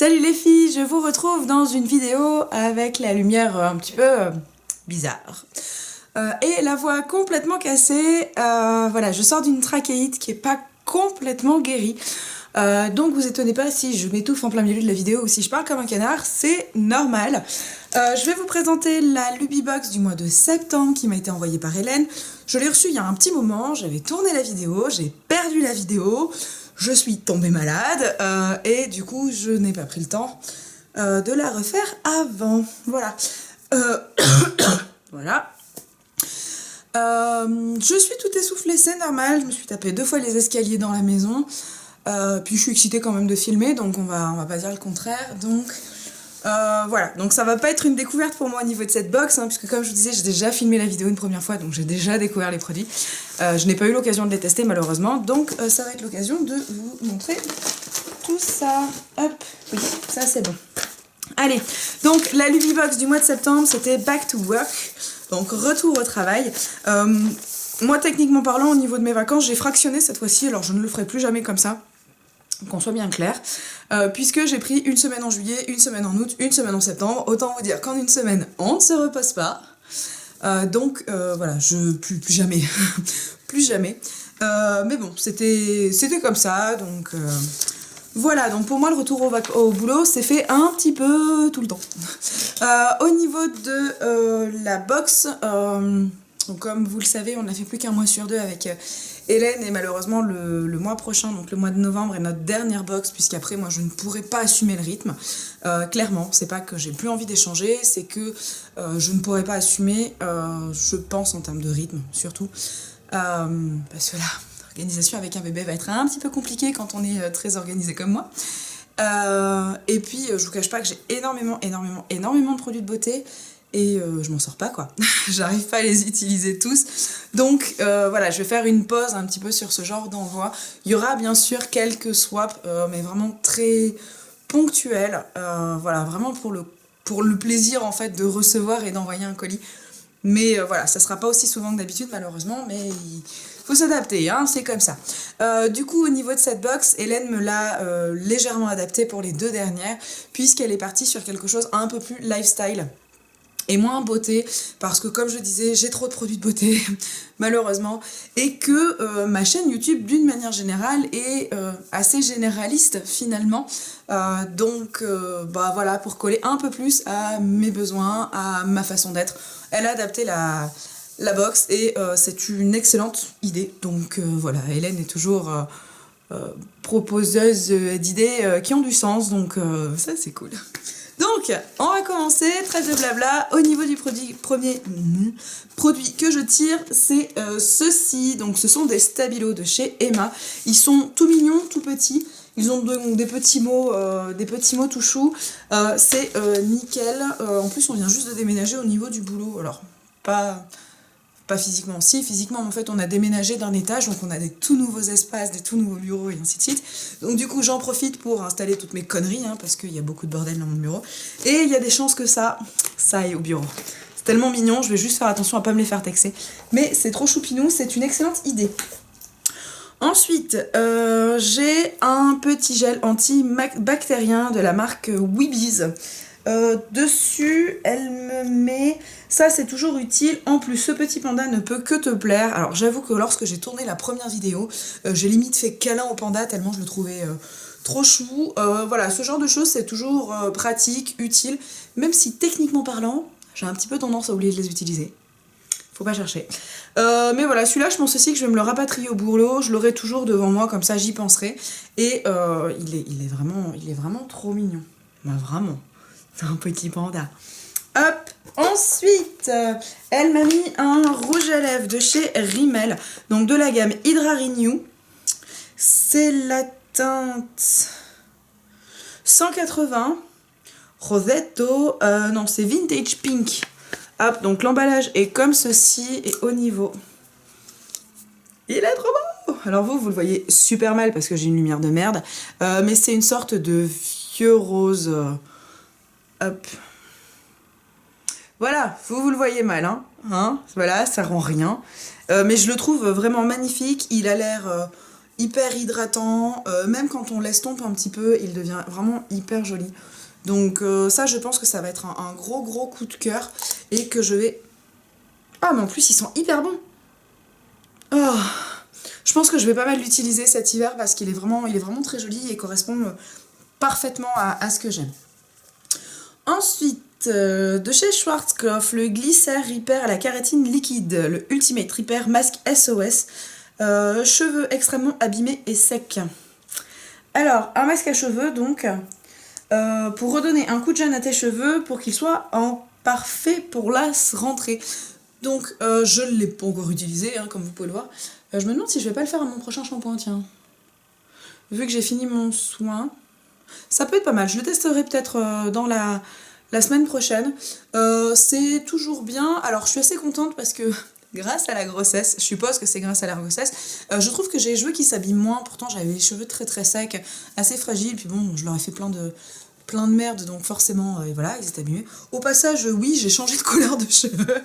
Salut les filles, je vous retrouve dans une vidéo avec la lumière un petit peu bizarre. Et la voix complètement cassée. Voilà, je sors d'une trachéite qui est pas complètement guérie. Donc vous étonnez pas si je m'étouffe en plein milieu de la vidéo ou si je parle comme un canard, c'est normal. Je vais vous présenter la Lubibox du mois de septembre qui m'a été envoyée par Hélène. Je l'ai reçue il y a un petit moment, j'avais tourné la vidéo, j'ai perdu la vidéo, je suis tombée malade et du coup je n'ai pas pris le temps de la refaire avant. Voilà. Voilà. Je suis toute essoufflée, c'est normal, je me suis tapé 2 fois les escaliers dans la maison. Puis je suis excitée quand même de filmer, donc on va pas dire le contraire. Donc voilà, donc ça va pas être une découverte pour moi au niveau de cette box, hein, puisque comme je vous disais, j'ai déjà filmé la vidéo une première fois, donc j'ai déjà découvert les produits. Je n'ai pas eu l'occasion de les tester malheureusement, donc ça va être l'occasion de vous montrer tout ça. Hop, oui, ça c'est bon. Allez, donc la Lubibox du mois de septembre, c'était Back to Work, donc retour au travail. Moi, techniquement parlant, au niveau de mes vacances, j'ai fractionné cette fois-ci, alors je ne le ferai plus jamais comme ça, qu'on soit bien clair, puisque j'ai pris une semaine en juillet, une semaine en août, une semaine en septembre. Autant vous dire qu'en une semaine, on ne se repose pas. Donc voilà, plus jamais, plus jamais. Mais bon, c'était comme ça, donc voilà. Donc pour moi, le retour au boulot s'est fait un petit peu tout le temps. Au niveau de la box, donc comme vous le savez, on n'a fait plus qu'un mois sur 2 avec Hélène, et malheureusement le mois prochain, donc le mois de novembre, est notre dernière box, puisqu'après moi je ne pourrai pas assumer le rythme. Clairement, c'est pas que j'ai plus envie d'échanger, c'est que je ne pourrai pas assumer, je pense en termes de rythme surtout, parce que là, l'organisation avec un bébé va être un petit peu compliquée quand on est très organisé comme moi. Et puis je vous cache pas que j'ai énormément de produits de beauté. Et je m'en sors pas quoi, j'arrive pas à les utiliser tous. Donc voilà, je vais faire une pause un petit peu sur ce genre d'envoi. Il y aura bien sûr quelques swaps, mais vraiment très ponctuels. Voilà, vraiment pour le plaisir en fait de recevoir et d'envoyer un colis. Mais voilà, ça sera pas aussi souvent que d'habitude malheureusement, mais il faut s'adapter, hein, c'est comme ça. Du coup, au niveau de cette box, Hélène me l'a légèrement adaptée pour les 2 dernières, puisqu'elle est partie sur quelque chose un peu plus lifestyle. Et moins beauté, parce que comme je disais, j'ai trop de produits de beauté, malheureusement, et que ma chaîne YouTube, d'une manière générale, est assez généraliste, finalement. Donc, bah voilà, pour coller un peu plus à mes besoins, à ma façon d'être, elle a adapté la box, et c'est une excellente idée. Donc, voilà, Hélène est toujours proposeuse d'idées qui ont du sens, donc ça, c'est cool. Donc, on va commencer, trêve de blabla. Au niveau du premier produit que je tire, c'est ceci. Donc, ce sont des stabilos de chez Emma. Ils sont tout mignons, tout petits. Ils ont des petits mots tout choux. C'est nickel. En plus, on vient juste de déménager au niveau du boulot. Alors, pas physiquement, si, physiquement, en fait, on a déménagé d'un étage, donc on a des tout nouveaux espaces, des tout nouveaux bureaux, et ainsi de suite. Donc du coup, j'en profite pour installer toutes mes conneries, hein, parce qu'il y a beaucoup de bordel dans mon bureau. Et il y a des chances que ça aille au bureau. C'est tellement mignon, je vais juste faire attention à pas me les faire taxer. Mais c'est trop choupinou, c'est une excellente idée. Ensuite, j'ai un petit gel antibactérien de la marque Weebies. Dessus, elle me met... Ça, c'est toujours utile. En plus, ce petit panda ne peut que te plaire. Alors, j'avoue que lorsque j'ai tourné la première vidéo, j'ai limite fait câlin au panda tellement je le trouvais trop chou. Voilà, ce genre de choses, c'est toujours pratique, utile. Même si, techniquement parlant, j'ai un petit peu tendance à oublier de les utiliser. Faut pas chercher. Mais voilà, celui-là, je pense aussi que je vais me le rapatrier au boulot. Je l'aurai toujours devant moi, comme ça, j'y penserai. Et il est vraiment trop mignon. Bah, vraiment. C'est un petit panda. Hop. Ensuite, elle m'a mis un rouge à lèvres de chez Rimmel. Donc de la gamme Hydra Renew. C'est la teinte 180. Rosetto. Non, c'est Vintage Pink. Hop, donc l'emballage est comme ceci. Et au niveau... Il est trop beau. Alors vous le voyez super mal parce que j'ai une lumière de merde. Mais c'est une sorte de vieux rose... Hop. Voilà, vous le voyez mal, hein, voilà, ça rend rien. Mais je le trouve vraiment magnifique, il a l'air hyper hydratant, même quand on l'estompe un petit peu, il devient vraiment hyper joli. Donc ça, je pense que ça va être un gros coup de cœur et que je vais... Ah, mais en plus, ils sont hyper bons. Oh. Je pense que je vais pas mal l'utiliser cet hiver parce qu'il est vraiment très joli et correspond parfaitement à ce que j'aime. Ensuite, de chez Schwarzkopf, le Glycer Repair à la kératine liquide, le Ultimate Repair Mask SOS, cheveux extrêmement abîmés et secs. Alors, un masque à cheveux, donc, pour redonner un coup de jeune à tes cheveux pour qu'ils soient en parfait pour la rentrée. Donc, je ne l'ai pas encore utilisé, hein, comme vous pouvez le voir. Je me demande si je vais pas le faire à mon prochain shampoing, tiens. Vu que j'ai fini mon soin, ça peut être pas mal. Je le testerai peut-être dans la semaine prochaine. C'est toujours bien. Alors, je suis assez contente parce que grâce à la grossesse, je suppose que c'est grâce à la grossesse, je trouve que j'ai les cheveux qui s'abîment moins. Pourtant, j'avais les cheveux très secs, assez fragiles. Puis bon, je leur ai fait plein de merde, donc forcément, et voilà, ils étaient abîmés. Au passage, oui, j'ai changé de couleur de cheveux.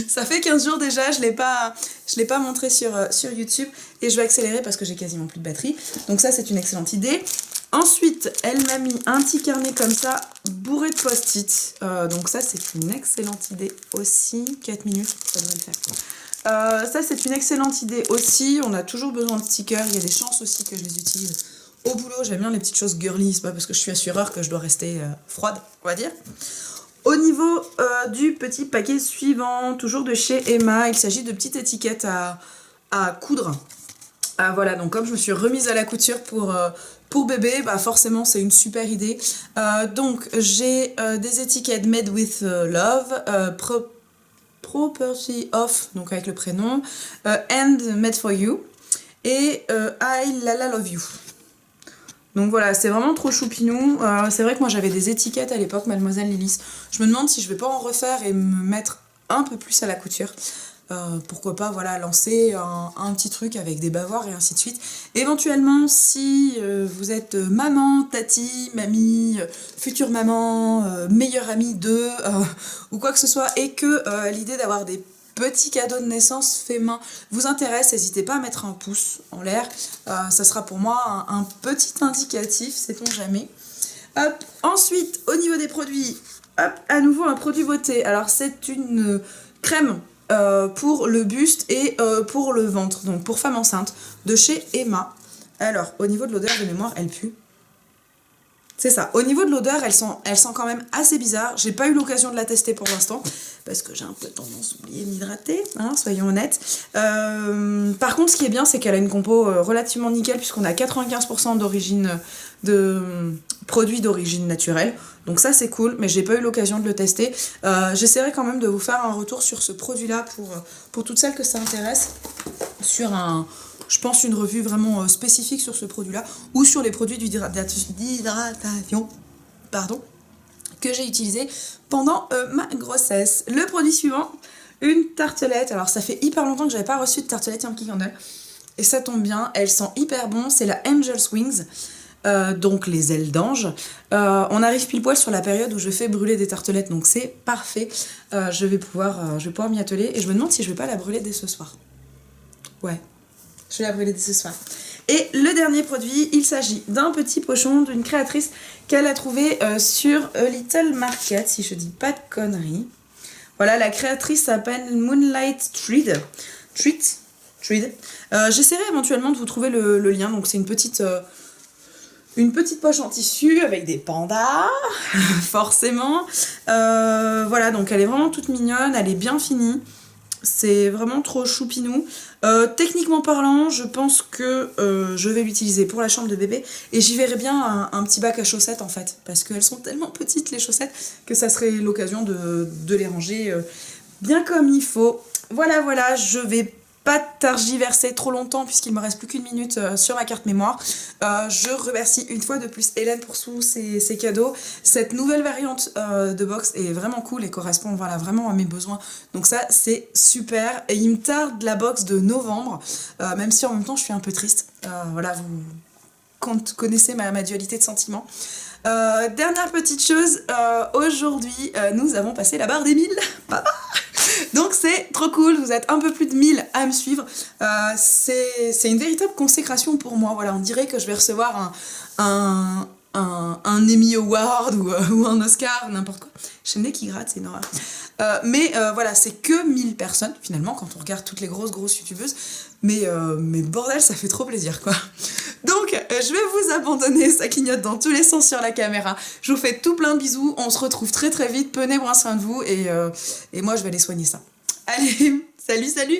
Ça fait 15 jours déjà, je l'ai pas montré sur YouTube, et je vais accélérer parce que j'ai quasiment plus de batterie. Donc ça, c'est une excellente idée. Ensuite, elle m'a mis un petit carnet comme ça, bourré de post-it. Donc ça, c'est une excellente idée aussi. 4 minutes, ça devrait le faire. Ça, c'est une excellente idée aussi. On a toujours besoin de stickers. Il y a des chances aussi que je les utilise au boulot. J'aime bien les petites choses girly. C'est pas parce que je suis assureur que je dois rester froide, on va dire. Au niveau du petit paquet suivant, toujours de chez Emma, il s'agit de petites étiquettes à coudre. Voilà, donc comme je me suis remise à la couture pour bébé, bah forcément c'est une super idée. Donc j'ai des étiquettes Made with Love, Property of, donc avec le prénom, and Made for You, et I Lala Love You. Donc voilà, c'est vraiment trop choupinou. C'est vrai que moi j'avais des étiquettes à l'époque, Mademoiselle Lilis. Je me demande si je vais pas en refaire et me mettre un peu plus à la couture. Pourquoi pas, voilà, lancer un petit truc avec des bavoirs et ainsi de suite. Éventuellement, si vous êtes maman, tati, mamie, future maman, meilleure amie de, ou quoi que ce soit, et que l'idée d'avoir des petits cadeaux de naissance fait main vous intéresse, n'hésitez pas à mettre un pouce en l'air. Ça sera pour moi un petit indicatif, sait-on jamais. Hop. Ensuite, au niveau des produits, hop, à nouveau un produit beauté. Alors c'est une crème pour le buste et pour le ventre, donc pour femme enceinte, de chez Emma. Alors, au niveau de l'odeur, de mémoire, elle pue. C'est ça. Au niveau de l'odeur, elle sent quand même assez bizarre. J'ai pas eu l'occasion de la tester pour l'instant, parce que j'ai un peu tendance à oublier de m'hydrater, hein, soyons honnêtes. Par contre, ce qui est bien, c'est qu'elle a une compo relativement nickel, puisqu'on a 95% d'origine de produits d'origine naturelle. Donc ça, c'est cool, mais j'ai pas eu l'occasion de le tester. J'essaierai quand même de vous faire un retour sur ce produit-là pour toutes celles que ça intéresse, sur je pense une revue vraiment spécifique sur ce produit-là, ou sur les produits d'hydratation, pardon, que j'ai utilisé pendant ma grossesse. Le produit suivant, une tartelette. Alors ça fait hyper longtemps que j'avais pas reçu de tartelette Yankee Candle, et ça tombe bien, elles sont hyper bon. C'est la Angel's Wings, donc les ailes d'ange. On arrive pile poil sur la période où je fais brûler des tartelettes, donc c'est parfait. Je vais pouvoir m'y atteler, et je me demande si je vais pas la brûler dès ce soir. Ouais. Je vais la brûler dès ce soir. Et le dernier produit, il s'agit d'un petit pochon d'une créatrice qu'elle a trouvé sur A Little Market, si je dis pas de conneries. Voilà, la créatrice s'appelle Moonlight Treat. J'essaierai éventuellement de vous trouver le lien. Donc c'est une petite poche en tissu avec des pandas, forcément. Voilà, donc elle est vraiment toute mignonne, elle est bien finie. C'est vraiment trop choupinou. Techniquement parlant, je pense que je vais l'utiliser pour la chambre de bébé, et j'y verrai bien un petit bac à chaussettes en fait, parce qu'elles sont tellement petites les chaussettes que ça serait l'occasion de les ranger bien comme il faut. Voilà, je vais pas tergiverser trop longtemps puisqu'il me reste plus qu'une minute sur ma carte mémoire. Je remercie une fois de plus Hélène pour tous ces cadeaux. Cette nouvelle variante de box est vraiment cool et correspond vraiment à mes besoins. Donc ça, c'est super. Et il me tarde la box de novembre, même si en même temps je suis un peu triste. Vous connaissez ma dualité de sentiments. Dernière petite chose, aujourd'hui nous avons passé la barre des 1000. Donc c'est trop cool, vous êtes un peu plus de 1000 à me suivre. C'est une véritable consécration pour moi. Voilà, on dirait que je vais recevoir un Emmy Award ou un Oscar, n'importe quoi. J'ai le nez qui gratte, c'est une horreur. Mais voilà, c'est que 1000 personnes finalement quand on regarde toutes les grosses youtubeuses. Mais bordel, ça fait trop plaisir quoi. Donc je vais vous abandonner, ça clignote dans tous les sens sur la caméra. Je vous fais tout plein de bisous, on se retrouve très très vite, prenez bien soin de vous et moi je vais aller soigner ça. Allez, salut